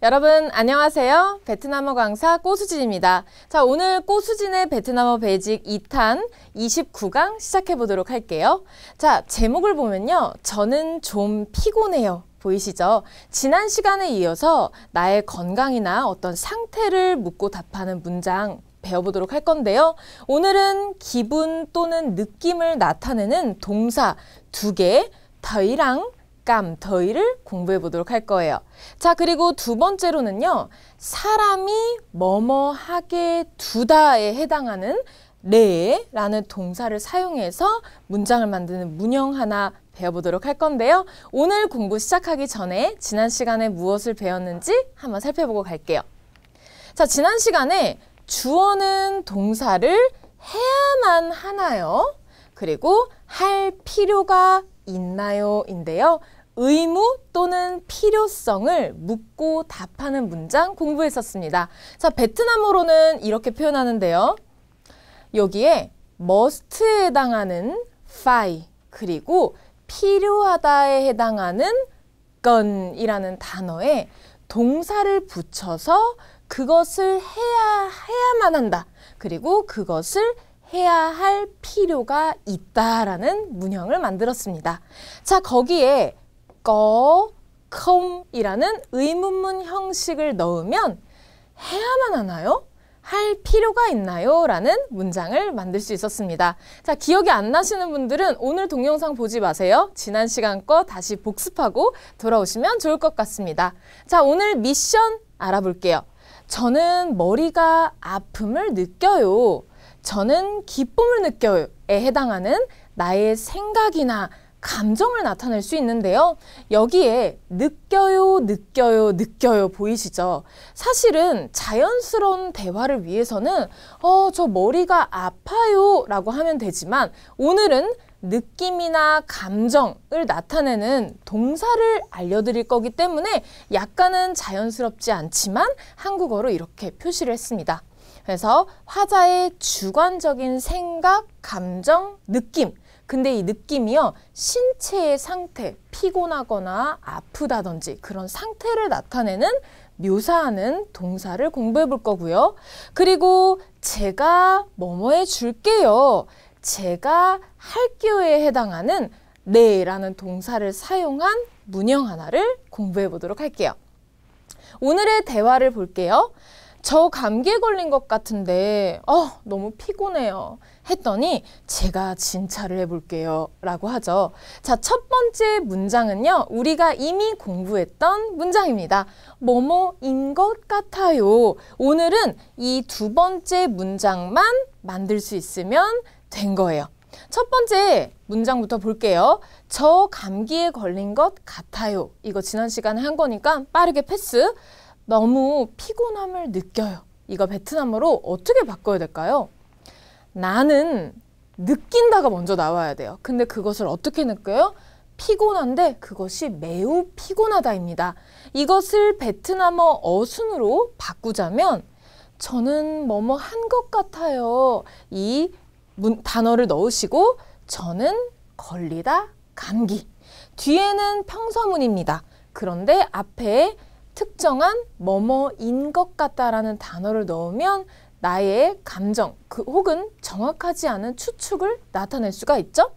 여러분 안녕하세요. 베트남어 강사 꼬수진입니다. 자, 오늘 꼬수진의 베트남어 베이직 2탄 29강 시작해 보도록 할게요. 자, 제목을 보면요. 저는 좀 피곤해요. 보이시죠? 지난 시간에 이어서 나의 건강이나 어떤 상태를 묻고 답하는 문장 배워보도록 할 건데요. 오늘은 기분 또는 느낌을 나타내는 동사 2개, 더이랑 깜, 더이를 공부해 보도록 할 거예요. 자, 그리고 두 번째로는요. 사람이 뭐뭐 하게 두다에 해당하는 레라는 동사를 사용해서 문장을 만드는 문형 하나 배워보도록 할 건데요. 오늘 공부 시작하기 전에 지난 시간에 무엇을 배웠는지 한번 살펴보고 갈게요. 자, 지난 시간에 주어는 동사를 해야만 하나요? 그리고 할 필요가 있나요? 인데요. 의무 또는 필요성을 묻고 답하는 문장 공부했었습니다. 자, 베트남어로는 이렇게 표현하는데요. 여기에 must에 해당하는 phải 그리고 필요하다에 해당하는 건이라는 단어에 동사를 붙여서 그것을 해야만 한다. 그리고 그것을 해야 할 필요가 있다라는 문형을 만들었습니다. 자, 거기에 có, không 이라는 의문문 형식을 넣으면 해야만 하나요? 할 필요가 있나요? 라는 문장을 만들 수 있었습니다. 자, 기억이 안 나시는 분들은 오늘 동영상 보지 마세요. 지난 시간 거 다시 복습하고 돌아오시면 좋을 것 같습니다. 자, 오늘 미션 알아볼게요. 저는 머리가 아픔을 느껴요. 저는 기쁨을 느껴요에 해당하는 나의 생각이나 감정을 나타낼 수 있는데요. 여기에 느껴요, 느껴요, 느껴요 보이시죠? 사실은 자연스러운 대화를 위해서는 저 머리가 아파요 라고 하면 되지만 오늘은 느낌이나 감정을 나타내는 동사를 알려드릴 거기 때문에 약간은 자연스럽지 않지만 한국어로 이렇게 표시를 했습니다. 그래서 화자의 주관적인 생각, 감정, 느낌. 근데 이 느낌이요. 신체의 상태, 피곤하거나 아프다든지 그런 상태를 나타내는 묘사하는 동사를 공부해 볼 거고요. 그리고 제가 뭐뭐 해줄게요. 제가 할게요에 해당하는 네라는 동사를 사용한 문형 하나를 공부해 보도록 할게요. 오늘의 대화를 볼게요. 저 감기에 걸린 것 같은데 너무 피곤해요. 했더니 제가 진찰을 해볼게요. 라고 하죠. 자, 첫 번째 문장은요. 우리가 이미 공부했던 문장입니다. 뭐뭐인 것 같아요. 오늘은 이 두 번째 문장만 만들 수 있으면 된 거예요. 첫 번째 문장부터 볼게요. 저 감기에 걸린 것 같아요. 이거 지난 시간에 한 거니까 빠르게 패스. 너무 피곤함을 느껴요. 이거 베트남어로 어떻게 바꿔야 될까요? 나는 느낀다가 먼저 나와야 돼요. 근데 그것을 어떻게 느껴요? 피곤한데 그것이 매우 피곤하다입니다. 이것을 베트남어 어순으로 바꾸자면 저는 뭐뭐 한 것 같아요. 이 단어를 넣으시고 저는 걸리다 감기. 뒤에는 평서문입니다. 그런데 앞에 특정한 뭐뭐인 것 같다라는 단어를 넣으면 나의 감정 혹은 정확하지 않은 추측을 나타낼 수가 있죠.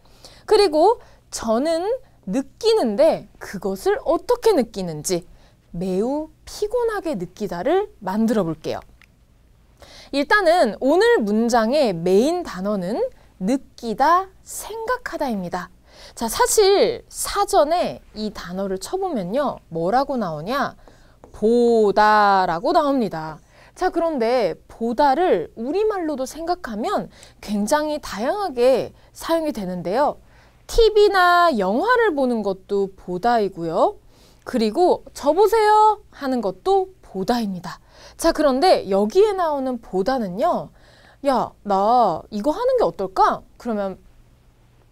그리고 저는 느끼는데 그것을 어떻게 느끼는지 매우 피곤하게 느끼다를 만들어 볼게요. 일단은 오늘 문장의 메인 단어는 느끼다, 생각하다입니다. 자, 사실 사전에 이 단어를 쳐보면요. 뭐라고 나오냐? 보다라고 나옵니다. 자, 그런데 보다를 우리말로도 생각하면 굉장히 다양하게 사용이 되는데요. TV나 영화를 보는 것도 보다이고요. 그리고 저 보세요 하는 것도 보다입니다. 자, 그런데 여기에 나오는 보다는요. 야, 나 이거 하는 게 어떨까? 그러면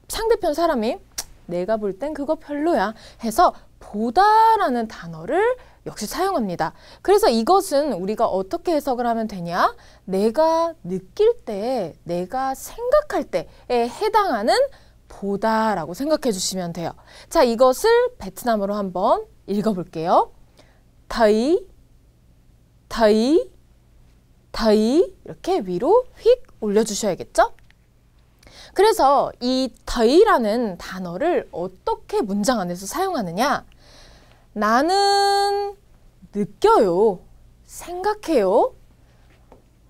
상대편 사람이 내가 볼 땐 그거 별로야 해서 보다라는 단어를 역시 사용합니다. 그래서 이것은 우리가 어떻게 해석을 하면 되냐? 내가 느낄 때, 내가 생각할 때에 해당하는 보다라고 생각해 주시면 돼요. 자, 이것을 베트남어로 한번 읽어볼게요. thấy 더이, 더이 이렇게 위로 휙 올려주셔야겠죠? 그래서 이 더이라는 단어를 어떻게 문장 안에서 사용하느냐? 나는 느껴요, 생각해요,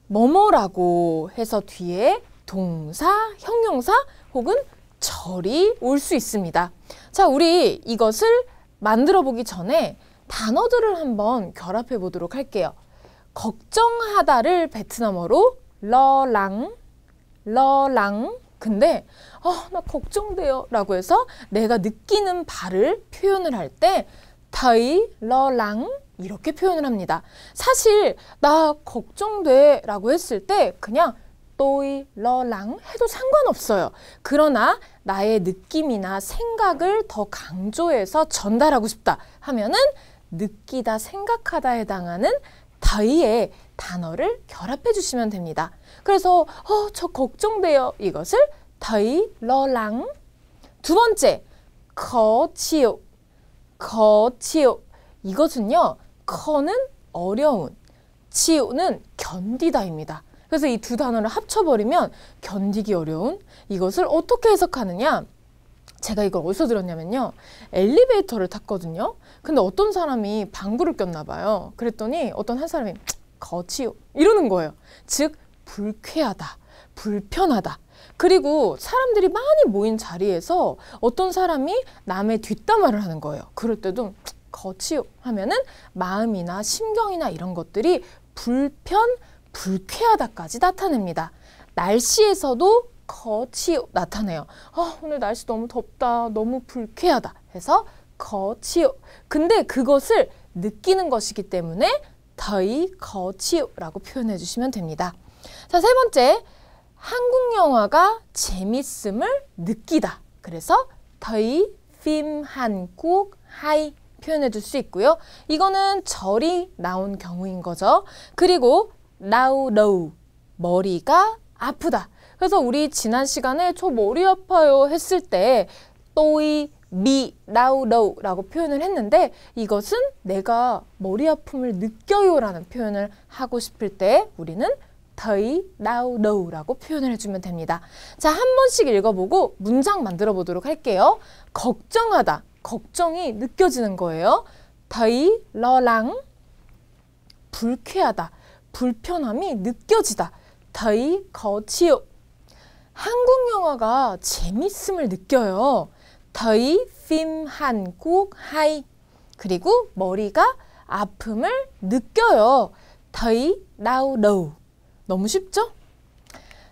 뭐뭐라고 해서 뒤에 동사, 형용사 혹은 절이 올 수 있습니다. 자, 우리 이것을 만들어 보기 전에 단어들을 한번 결합해 보도록 할게요. 걱정하다를 베트남어로 러랑, 러랑. 근데 나 걱정돼요 라고 해서 내가 느끼는 바를 표현을 할 때 더이 러랑 이렇게 표현을 합니다. 사실 나 걱정돼 라고 했을 때 그냥 또이 러랑 해도 상관없어요. 그러나 나의 느낌이나 생각을 더 강조해서 전달하고 싶다 하면은 느끼다, 생각하다에 해당하는 더이의 단어를 결합해 주시면 됩니다. 그래서 저 걱정돼요. 이것을 더이 러랑. 두 번째, 거치요. 거치요. 이것은요, 커는 어려운, 치요는 견디다입니다. 그래서 이 두 단어를 합쳐버리면 견디기 어려운, 이것을 어떻게 해석하느냐? 제가 이걸 어디서 들었냐면요, 엘리베이터를 탔거든요. 근데 어떤 사람이 방구를 꼈나 봐요. 그랬더니 어떤 한 사람이 거치요 이러는 거예요. 즉 불쾌하다, 불편하다. 그리고 사람들이 많이 모인 자리에서 어떤 사람이 남의 뒷담화를 하는 거예요. 그럴 때도 거치요 하면은 마음이나 심경이나 이런 것들이 불쾌하다까지 나타냅니다. 날씨에서도 거치요 나타내요. 오늘 날씨 너무 덥다, 너무 불쾌하다 해서 거치요. 근데 그것을 느끼는 것이기 때문에 더이 거치요라고 표현해 주시면 됩니다. 자, 세 번째, 한국 영화가 재밌음을 느끼다. 그래서 더이 phim 한국 하이 표현해 줄 수 있고요. 이거는 절이 나온 경우인 거죠. 그리고 나우 러우 머리가 아프다. 그래서 우리 지난 시간에 저 머리 아파요 했을 때 또이 미 나우 러우 라고 표현을 했는데 이것은 내가 머리 아픔을 느껴요 라는 표현을 하고 싶을 때 우리는 더이 나우 러우 라고 표현을 해주면 됩니다. 자, 한 번씩 읽어보고 문장 만들어 보도록 할게요. 걱정하다, 걱정이 느껴지는 거예요. 더이 러랑. 불쾌하다, 불편함이 느껴지다. 더이 거치요. 한국 영화가 재밌음을 느껴요. 더이 phim 한국 하이. 그리고 머리가 아픔을 느껴요. 더이 나우 러우. 너무 쉽죠?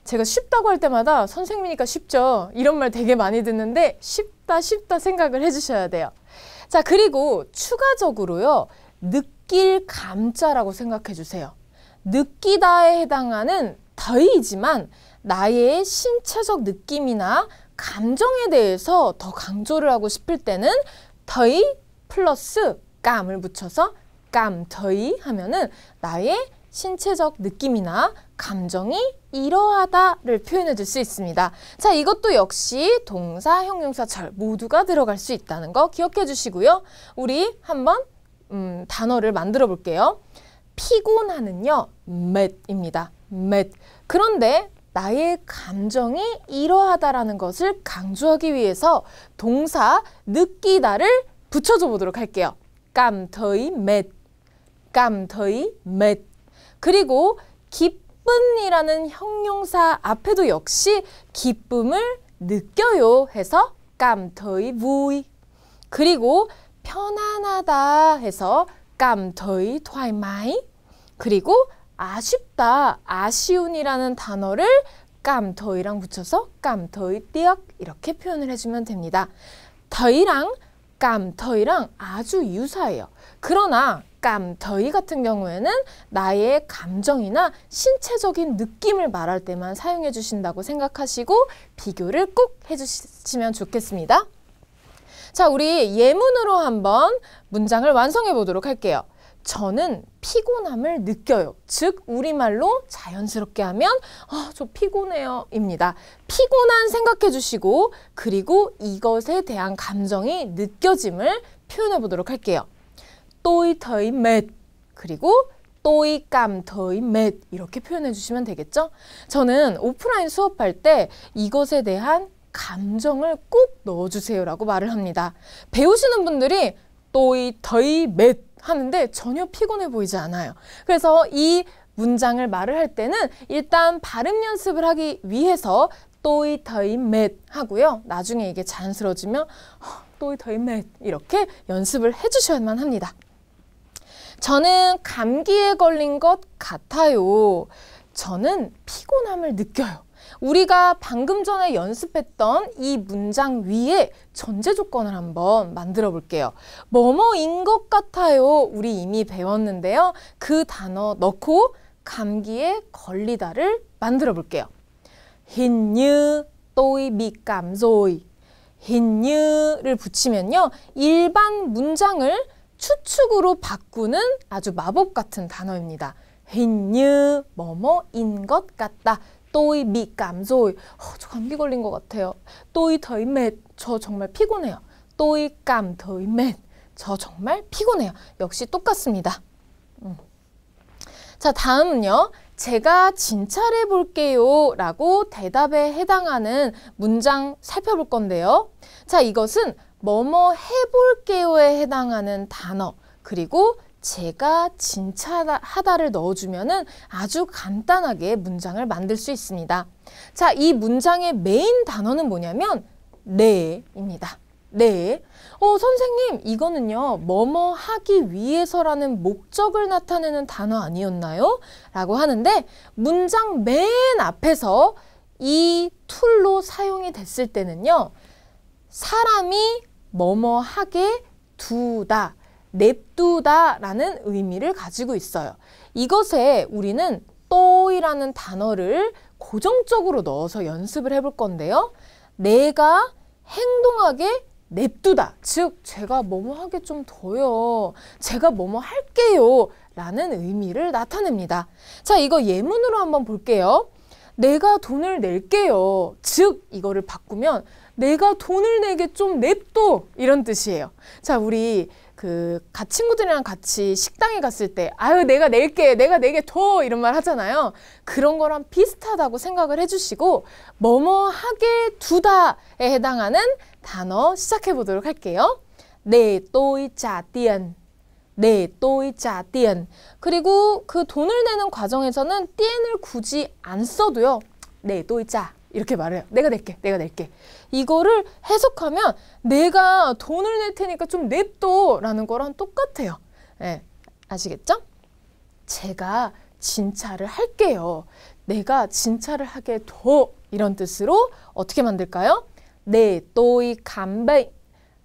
제가 쉽다고 할 때마다 선생님이니까 쉽죠. 이런 말 되게 많이 듣는데 쉽다 생각을 해주셔야 돼요. 자, 그리고 추가적으로요, 느낄 감자라고 생각해 주세요. 느끼다에 해당하는 더이지만 나의 신체적 느낌이나 감정에 대해서 더 강조를 하고 싶을 때는 더이 플러스 깜을 붙여서 깜 더이 하면은 나의 신체적 느낌이나 감정이 이러하다를 표현해 줄 수 있습니다. 자, 이것도 역시 동사, 형용사, 절 모두가 들어갈 수 있다는 거 기억해 주시고요. 우리 한번 단어를 만들어 볼게요. 피곤하는요, 맷입니다. 맷. 그런데 나의 감정이 이러하다라는 것을 강조하기 위해서 동사 느끼다를 붙여줘 보도록 할게요. 깜더이 맷. 깜더이 맷. 그리고 기쁜이라는 형용사 앞에도 역시 기쁨을 느껴요 해서 깜더이 vui. 그리고 편안하다 해서 깜더이 thoải mái. 그리고 아쉽다, 아쉬운이라는 단어를 깜더이랑 붙여서 깜더이 tiếc 이렇게 표현을 해주면 됩니다. 더이랑 깜더이랑 아주 유사해요. 그러나 깜더이 같은 경우에는 나의 감정이나 신체적인 느낌을 말할 때만 사용해 주신다고 생각하시고 비교를 꼭 해주시면 좋겠습니다. 자, 우리 예문으로 한번 문장을 완성해 보도록 할게요. 저는 피곤함을 느껴요. 즉 우리말로 자연스럽게 하면 저 피곤해요 입니다. 피곤한 생각해 주시고 그리고 이것에 대한 감정이 느껴짐을 표현해 보도록 할게요. tôi thấy mệt. 그리고 tôi cảm thấy mệt 이렇게 표현해 주시면 되겠죠? 저는 오프라인 수업할 때 이것에 대한 감정을 꼭 넣어주세요라고 말을 합니다. 배우시는 분들이 tôi thấy mệt 하는데 전혀 피곤해 보이지 않아요. 그래서 이 문장을 말을 할 때는 일단 발음 연습을 하기 위해서 tôi thấy mệt 하고요. 나중에 이게 자연스러워지면 tôi thấy mệt 이렇게 연습을 해주셔야만 합니다. 저는 감기에 걸린 것 같아요. 저는 피곤함을 느껴요. 우리가 방금 전에 연습했던 이 문장 위에 전제 조건을 한번 만들어 볼게요. 뭐뭐인 것 같아요. 우리 이미 배웠는데요. 그 단어 넣고 감기에 걸리다를 만들어 볼게요. Hình như tôi bị cảm rồi. hình như 를 붙이면요. 일반 문장을 추측으로 바꾸는 아주 마법 같은 단어입니다. hình như 뭐뭐인 것 같다. tôi bị cảm rồi. 저 감기 걸린 것 같아요. tôi thấy mệt. 저 정말 피곤해요. tôi cảm thấy mệt. 저 정말 피곤해요. 역시 똑같습니다. 자, 다음은요. 제가 진찰해 볼게요 라고 대답에 해당하는 문장 살펴볼 건데요. 자, 이것은 뭐뭐 해볼게요에 해당하는 단어 그리고 제가 진찰하다를 넣어주면은 아주 간단하게 문장을 만들 수 있습니다. 자, 이 문장의 메인 단어는 뭐냐면 네입니다. 네. 선생님, 이거는요, 뭐뭐 하기 위해서라는 목적을 나타내는 단어 아니었나요? 라고 하는데, 문장 맨 앞에서 이 툴로 사용이 됐을 때는요, 사람이 뭐뭐 하게 두다, 냅두다 라는 의미를 가지고 있어요. 이것에 우리는 또이라는 단어를 고정적으로 넣어서 연습을 해볼 건데요. 내가 행동하게 냅두다. 즉, 제가 뭐뭐 하게 좀 둬요. 제가 뭐뭐 할게요. 라는 의미를 나타냅니다. 자, 이거 예문으로 한번 볼게요. 내가 돈을 낼게요. 즉, 이거를 바꾸면 내가 돈을 내게 좀 냅둬. 이런 뜻이에요. 자, 우리 친구들이랑 같이 식당에 갔을 때 아유, 내가 낼게. 내가 내게 둬. 이런 말 하잖아요. 그런 거랑 비슷하다고 생각을 해주시고 뭐뭐 하게 두다에 해당하는 단어 시작해 보도록 할게요. 네, tôi trả tiền. 네, tôi trả tiền. 그리고 그 돈을 내는 과정에서는 띠엔을 굳이 안 써도요. 네, tôi trả. 이렇게 말해요. 내가 낼게. 내가 낼게. 이거를 해석하면 내가 돈을 낼 테니까 좀 냅둬 라는 거랑 똑같아요. 네, 아시겠죠? 제가 진찰을 할게요. 내가 진찰을 하게 둬. 이런 뜻으로 어떻게 만들까요? 네, tôi khám bệnh.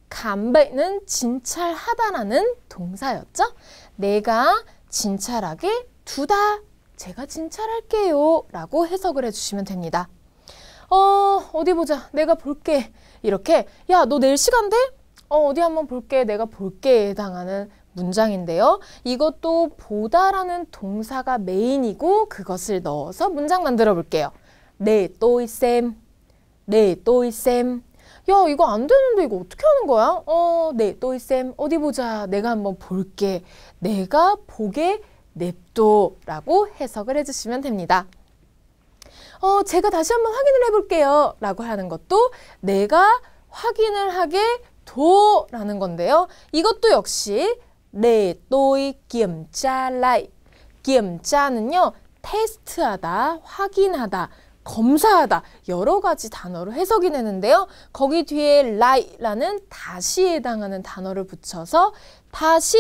khám bệnh 은 진찰하다라는 동사였죠? 내가 진찰하게 두다. 제가 진찰할게요. 라고 해석을 해주시면 됩니다. 어디 보자. 내가 볼게. 이렇게 야, 너 내일 시간 돼? 어디 한번 볼게. 내가 볼게에 해당하는 문장인데요. 이것도 보다라는 동사가 메인이고 그것을 넣어서 문장 만들어 볼게요. 네, tôi xem. 네, tôi xem. 야, 이거 안 되는데 이거 어떻게 하는 거야? 네, tôi xem. 어디 보자. 내가 한번 볼게. 내가 보게 냅둬 라고 해석을 해주시면 됩니다. 제가 다시 한번 확인을 해볼게요 라고 하는 것도 내가 확인을 하게 둬 라는 건데요. 이것도 역시 네, tôi kiểm tra lại. kiểm tra는요, 테스트하다, 확인하다, 검사하다 여러 가지 단어로 해석이 되는데요. 거기 뒤에 like라는 다시에 해당하는 단어를 붙여서 다시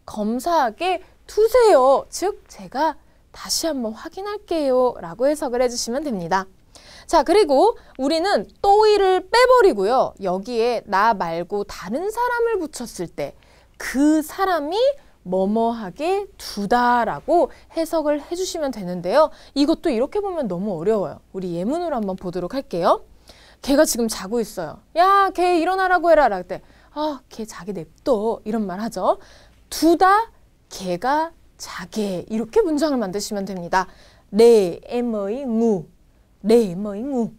검사하게 두세요. 즉, 제가 다시 한번 확인할게요 라고 해석을 해주시면 됩니다. 자, 그리고 우리는 또이를 빼버리고요. 여기에 나 말고 다른 사람을 붙였을 때 그 사람이 뭐뭐하게 두다라고 해석을 해주시면 되는데요. 이것도 이렇게 보면 너무 어려워요. 우리 예문으로 한번 보도록 할게요. 걔가 지금 자고 있어요. 야, 걔 일어나라고 해라. 할 때 걔 자게 냅둬. 이런 말 하죠. 두다, 걔가 자게. 이렇게 문장을 만드시면 됩니다. 네, em mới ngủ. 네, em mới ngủ.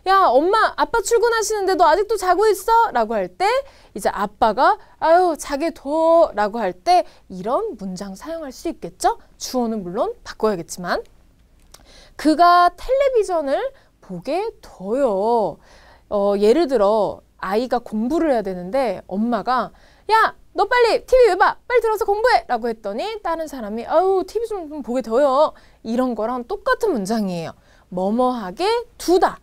야, 엄마, 아빠 출근하시는데 너 아직도 자고 있어? 라고 할 때 이제 아빠가 아유, 자게 둬 라고 할 때 이런 문장 사용할 수 있겠죠? 주어는 물론 바꿔야겠지만 그가 텔레비전을 보게 둬요. 예를 들어 아이가 공부를 해야 되는데 엄마가 야, 너 빨리 TV 왜 봐? 빨리 들어서 공부해! 라고 했더니 다른 사람이 아유, TV 좀 보게 둬요. 이런 거랑 똑같은 문장이에요. 뭐뭐하게 두다.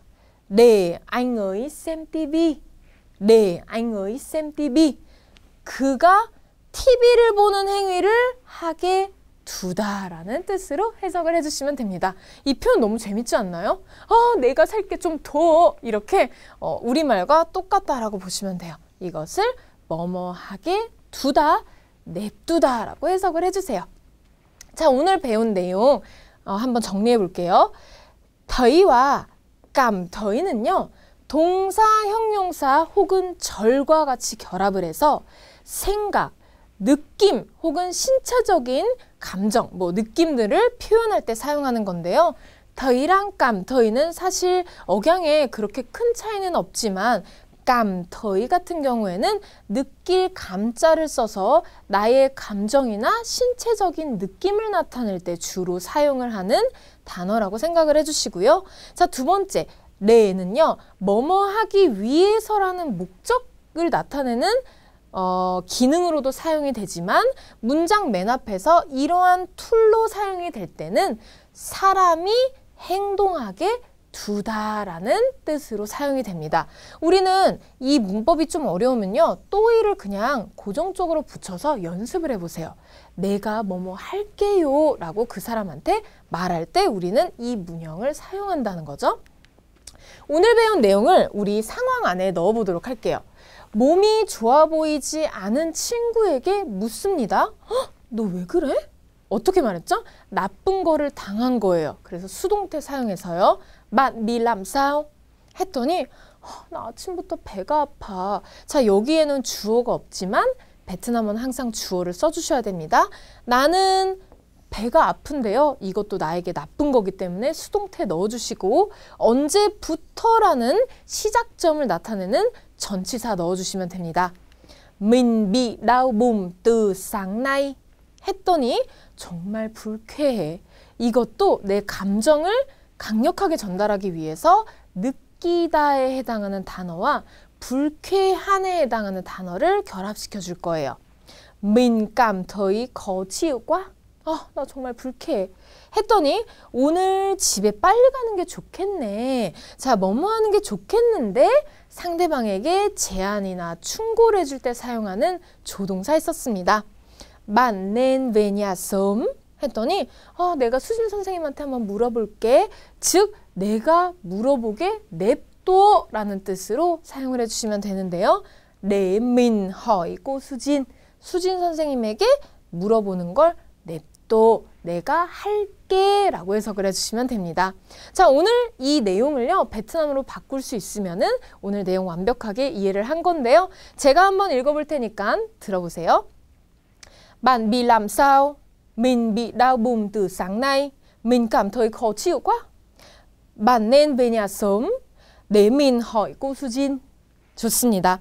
네, anh ấy xem TV. 네, anh ấy xem TV. 그가 TV를 보는 행위를 하게 두다라는 뜻으로 해석을 해주시면 됩니다. 이 표현 너무 재밌지 않나요? 내가 살 게 좀 더 이렇게 우리말과 똑같다라고 보시면 돼요. 이것을 뭐뭐하게 두다, 냅두다라고 해석을 해주세요. 자, 오늘 배운 내용 한번 정리해 볼게요. 더이와 깜더이는요. 동사, 형용사 혹은 절과 같이 결합을 해서 생각, 느낌 혹은 신체적인 감정, 느낌들을 표현할 때 사용하는 건데요. 더이랑 깜더이는 사실 억양에 그렇게 큰 차이는 없지만 깜더이 같은 경우에는 느낄 감자를 써서 나의 감정이나 신체적인 느낌을 나타낼 때 주로 사용을 하는 단어라고 생각을 해주시고요. 자, 두 번째, 레는요. 뭐뭐 하기 위해서라는 목적을 나타내는 기능으로도 사용이 되지만 문장 맨 앞에서 이러한 툴로 사용이 될 때는 사람이 행동하게 두다라는 뜻으로 사용이 됩니다. 우리는 이 문법이 좀 어려우면요. 또이를 그냥 고정적으로 붙여서 연습을 해보세요. 내가 뭐뭐 할게요 라고 그 사람한테 말할 때 우리는 이 문형을 사용한다는 거죠. 오늘 배운 내용을 우리 상황 안에 넣어보도록 할게요. 몸이 좋아 보이지 않은 친구에게 묻습니다. 너 왜 그래? 어떻게 말했죠? 나쁜 거를 당한 거예요. 그래서 수동태 사용해서요. Bạn bị làm sao? 했더니 나 아침부터 배가 아파. 자, 여기에는 주어가 없지만 베트남어는 항상 주어를 써주셔야 됩니다. 나는 배가 아픈데요. 이것도 나에게 나쁜 거기 때문에 수동태 넣어주시고 언제부터라는 시작점을 나타내는 전치사 넣어주시면 됩니다. Mình bị đau bụng từ sáng nay 했더니 정말 불쾌해. 이것도 내 감정을 강력하게 전달하기 위해서 느끼다에 해당하는 단어와 불쾌한에 해당하는 단어를 결합시켜 줄 거예요. Mình cảm thấy khó chịu quá. 나 정말 불쾌해. 했더니 오늘 집에 빨리 가는 게 좋겠네. 자, 뭐뭐 하는 게 좋겠는데 상대방에게 제안이나 충고를 해줄 때 사용하는 조동사 있었습니다. Bạn nên về nhà sớm 했더니 내가 수진 선생님한테 한번 물어볼게. 즉, 내가 물어보게 냅둬 라는 뜻으로 사용을 해주시면 되는데요. Để mình hỏi cô 수진. 수진 선생님에게 물어보는 걸 냅둬. 내가 할게 라고 해석을 해주시면 됩니다. 자, 오늘 이 내용을요. 베트남어로 바꿀 수 있으면은 오늘 내용 완벽하게 이해를 한 건데요. 제가 한번 읽어볼 테니까 들어보세요. Bạn bị làm sao? Mình bị đau bụng từ sáng nay. Mình cảm thấy khó chịu quá. Bạn nên về nhà sớm để mình hỏi cô 수진. 좋습니다.